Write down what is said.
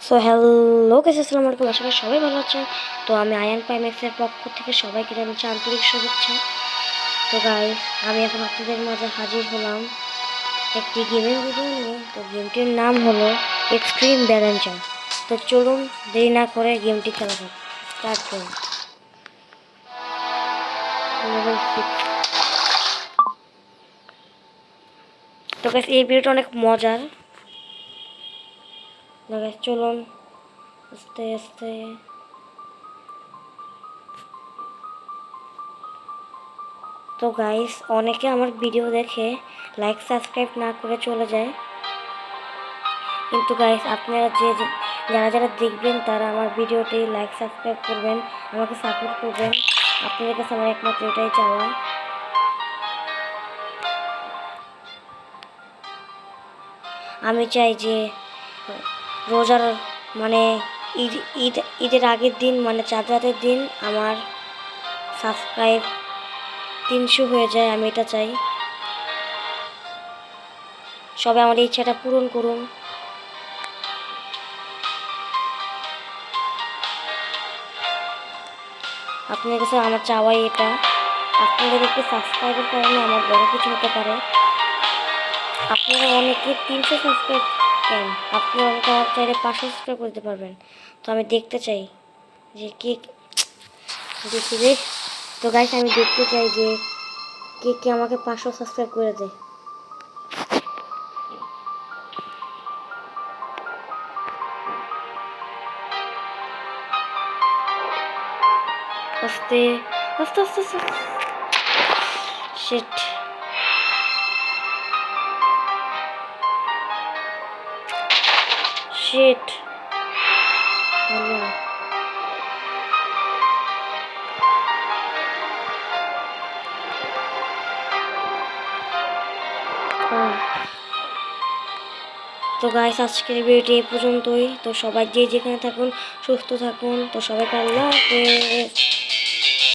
So hello guys, আসসালামু আলাইকুম। আশা করি সবাই ভালো আছেন। তো আমি আয়ান প্রাইমেক্সের পক্ষ থেকে সবাইকে জানাচ্ছি আন্তরিক শুভেচ্ছা। তো গাইস, আমি এখন আপনাদের মাঝে হাজির হলাম একটি গেমের ভিডিও নিয়ে। তো গেমটির নাম হলো এক্সট্রিম ব্যালেঞ্চার। তো চলুন দেরি না করে গেমটি খেলা যাক। স্টার্ট করুন। লেভেল 6। তো গাইস, এই ভিডিওটা অনেক মজার। তো গাইস চলুন আস্তে আস্তে। তো গাইস, অনেকে আমার ভিডিও দেখে লাইক সাবস্ক্রাইব না করে চলে যায়, কিন্তু গাইস আপনারা যারা যারা দেখবেন তারা আমার ভিডিওটি লাইক সাবস্ক্রাইব করবেন, আমাকে সাপোর্ট করবেন। আপনাদের কাছে আমার একমাত্র এটাই চাওয়া। আমি চাই যে রোজার মানে ঈদ ঈদ ঈদের আগের দিন মানে চাঁদ রাতের দিন আমার সাবস্ক্রাইব 300 হয়ে যায়। আমি এটা চাই। সবাই আমার এই ইচ্ছাটা পূরণ করুন। আপনাদের কাছে আমার চাওয়াই এটা। আপনাদের একটি সাবস্ক্রাইবের কারণে আমার বড় কিছু হতে পারে। আপনারা অনেকে 300 সাবস্ক্রাইব কেন, আপনারা অনেকে আমার চাইলে 500 সাবস্ক্রাইব করতে পারবেন। তো আমি দেখতে চাই যে কে দেখি রে। তো গাইস, আমি দেখতে চাই যে কে কে আমাকে 500 সাবস্ক্রাইব করে দেয়। আস্তে আস্তে আস্তে আস্তে। শিট। শিট। হ্যালো। তো গাইস, আজকের ভিডিওটি এই পর্যন্তই। তো সবাই যে যেখানে থাকুন সুস্থ থাকুন। তো সবাইকে আল্লাহ হাফেজ।